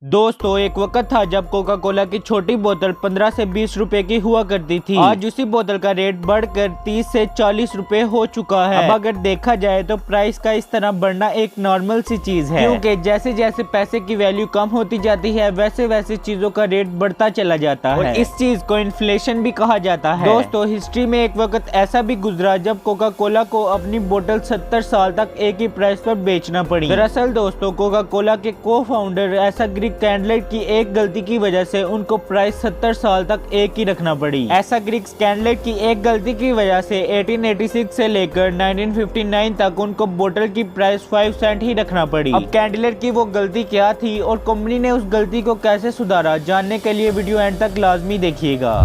दोस्तों एक वक्त था जब कोका कोला की छोटी बोतल 15 से 20 रुपए की हुआ करती थी। आज उसी बोतल का रेट बढ़कर 30 से 40 रुपए हो चुका है। अब अगर देखा जाए तो प्राइस का इस तरह बढ़ना एक नॉर्मल सी चीज है, क्योंकि जैसे जैसे पैसे की वैल्यू कम होती जाती है वैसे वैसे चीजों का रेट बढ़ता चला जाता है। इस चीज को इन्फ्लेशन भी कहा जाता है। दोस्तों हिस्ट्री में एक वक्त ऐसा भी गुजरा जब कोका कोला को अपनी बोतल 70 साल तक एक ही प्राइस पर बेचना पड़ी। दरअसल दोस्तों कोका कोला के को फाउंडर ऐसा कैंडलर की एक गलती की वजह से उनको प्राइस 70 साल तक एक ही रखना पड़ी। ऐसा ग्रिक्स कैंडलर की एक गलती की वजह से 1886 से लेकर 1959 तक उनको बोतल की प्राइस 5 सेंट ही रखना पड़ी। अब कैंडलर की वो गलती क्या थी और कंपनी ने उस गलती को कैसे सुधारा, जानने के लिए वीडियो एंड तक लाजमी देखिएगा।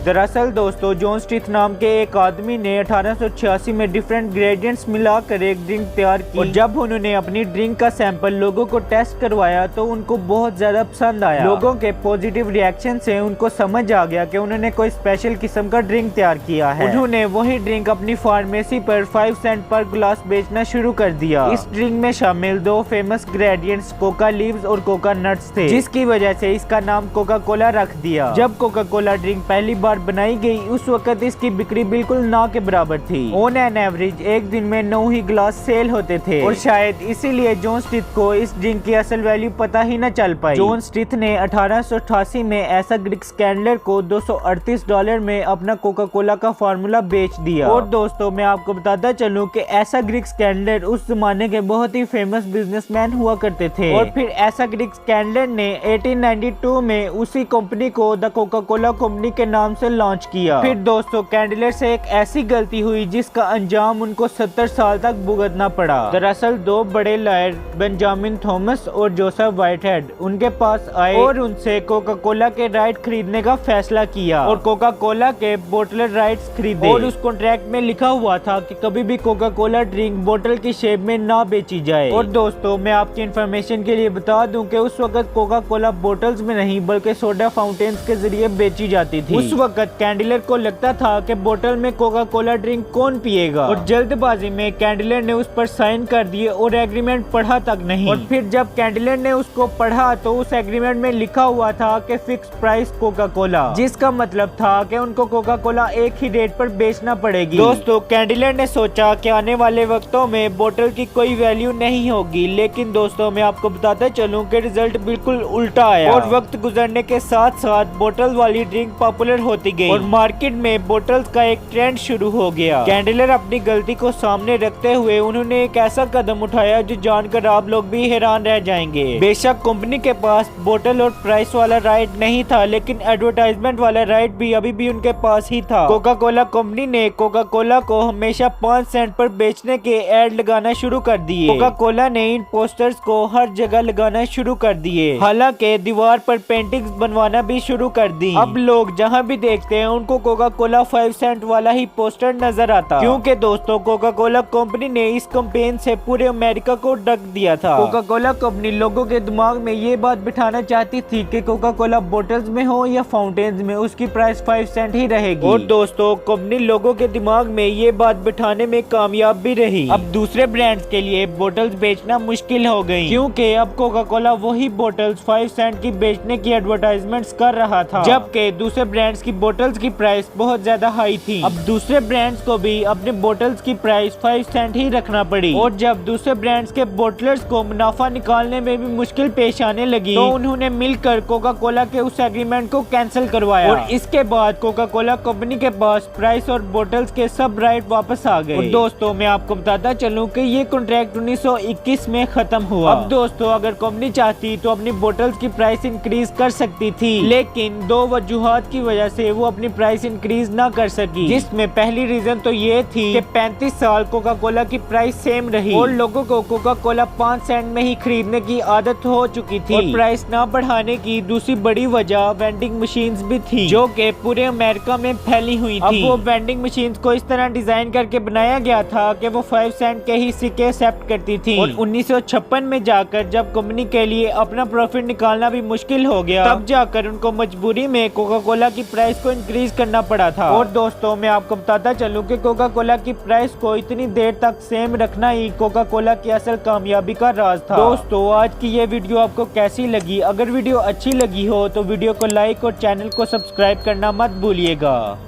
दरअसल दोस्तों जॉन स्मिथ नाम के एक आदमी ने 1886 में डिफरेंट ग्रेडियंट्स मिलाकर एक ड्रिंक तैयार की और जब उन्होंने अपनी ड्रिंक का सैंपल लोगों को टेस्ट करवाया तो उनको बहुत ज्यादा पसंद आया। लोगों के पॉजिटिव रिएक्शन से उनको समझ आ गया कि उन्होंने कोई स्पेशल किस्म का ड्रिंक तैयार किया है। उन्होंने वही ड्रिंक अपनी फार्मेसी पर 5 सेंट पर ग्लास बेचना शुरू कर दिया। इस ड्रिंक में शामिल 2 फेमस ग्रेडियंट्स कोका लीव्स और कोका नट्स थे, जिसकी वजह से इसका नाम कोका कोला रख दिया। जब कोका कोला ड्रिंक पहली बार बनाई गई उस वक्त इसकी बिक्री बिल्कुल ना के बराबर थी। ऑन एन एवरेज एक दिन में 9 ही ग्लास सेल होते थे और शायद इसीलिए जॉन स्मिथ को इस ड्रिंक की असल वैल्यू पता ही न चल पाई। जॉन स्मिथ ने 1888 में ऐसा ग्रिक्स कैंडलर को $238 में अपना कोका कोला का फार्मूला बेच दिया। और दोस्तों मैं आपको बताता चलूं कि ऐसा ग्रिक्स कैंडलर उस जमाने के बहुत ही फेमस बिजनेसमैन हुआ करते थे। और फिर ऐसा ग्रिक्स कैंडलर ने 1892 में उसी कंपनी को द कोका कोला कंपनी के नाम से लॉन्च किया। फिर दोस्तों कैंडलर से एक ऐसी गलती हुई जिसका अंजाम उनको 70 साल तक भुगतना पड़ा। दरअसल 2 बड़े लॉयर बेंजामिन थॉमस और जोसेफ व्हाइटहेड उनके पास आए और उनसे कोका कोला के राइट खरीदने का फैसला किया और कोका कोला के बोटलर राइट्स खरीदे। और उस कॉन्ट्रैक्ट में लिखा हुआ था कि कभी भी कोका कोला ड्रिंक बोतल की शेप में ना बेची जाए। और दोस्तों मैं आपकी इन्फॉर्मेशन के लिए बता दूं कि उस वक्त कोका कोला बोटल्स में नहीं बल्कि सोडा फाउंटेन्स के जरिए बेची जाती थी। उस वक्त कैंडलर को लगता था कि बोतल में कोका कोला ड्रिंक कौन पिएगा और जल्दबाजी में कैंडलर ने उस पर साइन कर दिए और एग्रीमेंट पढ़ा तक नहीं। और फिर जब कैंडलर ने उसको पढ़ा तो उस एग्रीमेंट में लिखा हुआ था कि फिक्स प्राइस कोका कोला, जिसका मतलब था कि उनको कोका कोला एक ही रेट पर बेचना पड़ेगी। दोस्तों कैंडलर ने सोचा कि आने वाले वक्तों में बोतल की कोई वैल्यू नहीं होगी, लेकिन दोस्तों मैं आपको बताते चलूं कि रिजल्ट बिल्कुल उल्टा आया और वक्त गुजरने के साथ साथ बोतल वाली ड्रिंक पॉपुलर होती गई और मार्केट में बोतल्स का एक ट्रेंड शुरू हो गया। कैंडलर अपनी गलती को सामने रखते हुए उन्होंने एक ऐसा कदम उठाया जो जानकर आप लोग भी हैरान रह जाएंगे। बेशक कंपनी के पास बोतल और प्राइस वाला राइट नहीं था, लेकिन एडवर्टाइजमेंट वाला राइट भी अभी भी उनके पास ही था। कोका कोला कंपनी ने कोका कोला को हमेशा 5 सेंट पर बेचने के एड लगाना शुरू कर दिए। कोका कोला ने इन पोस्टर्स को हर जगह लगाना शुरू कर दिए, हालांकि दीवार पर पेंटिंग्स बनवाना भी शुरू कर दी। अब लोग जहाँ भी देखते हैं उनको कोका कोला 5 सेंट वाला ही पोस्टर नजर आता, क्योंकि दोस्तों कोका कोला कंपनी ने इस कैंपेन से पूरे अमेरिका को ढक दिया था। कोका कोला कंपनी लोगों के दिमाग में ये बात बिठाना चाहती थी कि कोका कोला बोतल्स में हो या फाउंटेन्स में उसकी प्राइस 5 सेंट ही रहेगी। और दोस्तों कंपनी लोगों के दिमाग में ये बात बिठाने में कामयाब भी रही। अब दूसरे ब्रांड्स के लिए बोतल्स बेचना मुश्किल हो गई, क्योंकि अब कोका कोला वही बोतल्स 5 सेंट की बेचने की एडवर्टाइजमेंट्स कर रहा था, जबकि दूसरे ब्रांड्स की बोतल्स की प्राइस बहुत ज्यादा हाई थी। अब दूसरे ब्रांड्स को भी अपने बोतल्स की प्राइस 5 सेंट ही रखना पड़ी और जब दूसरे ब्रांड्स के बोटलर्स को मुनाफा निकालने में भी मुश्किल पेश आने लगी तो उन्होंने मिलकर कोका कोला के उस एग्रीमेंट को कैंसिल करवाया और इसके बाद कोका कोला कंपनी के पास प्राइस और बोतल्स के सब राइट वापस आ गए। और दोस्तों मैं आपको बताता चलूं कि ये कॉन्ट्रैक्ट 1921 में खत्म हुआ। अब दोस्तों अगर कंपनी चाहती तो अपनी बोतल्स की प्राइस इंक्रीज कर सकती थी, लेकिन 2 वजूहात की वजह से वो अपनी प्राइस इंक्रीज ना कर सकी, जिसमें पहली रीजन तो ये थी कि 35 साल कोका कोला की प्राइस सेम रही और लोगों को कोका कोला 5 सेंट में ही खरीदने की आदत हो चुकी थी। और प्राइस ना बढ़ाने की दूसरी बड़ी वजह वेंडिंग मशीन्स भी थी, जो कि पूरे अमेरिका में फैली हुई थी। अब वो वेंडिंग मशीन्स को इस तरह डिजाइन करके बनाया गया था कि वो 5 सेंट के ही सिक्के एक्सेप्ट करती थी। और 1956 में जाकर जब कंपनी के लिए अपना प्रॉफिट निकालना भी मुश्किल हो गया, तब जाकर उनको मजबूरी में कोका कोला की प्राइस प्राइस को इंक्रीज करना पड़ा था। और दोस्तों मैं आपको बताता चलूं कि कोका कोला की प्राइस को इतनी देर तक सेम रखना ही कोका कोला की असल कामयाबी का राज था। दोस्तों आज की ये वीडियो आपको कैसी लगी? अगर वीडियो अच्छी लगी हो तो वीडियो को लाइक और चैनल को सब्सक्राइब करना मत भूलिएगा।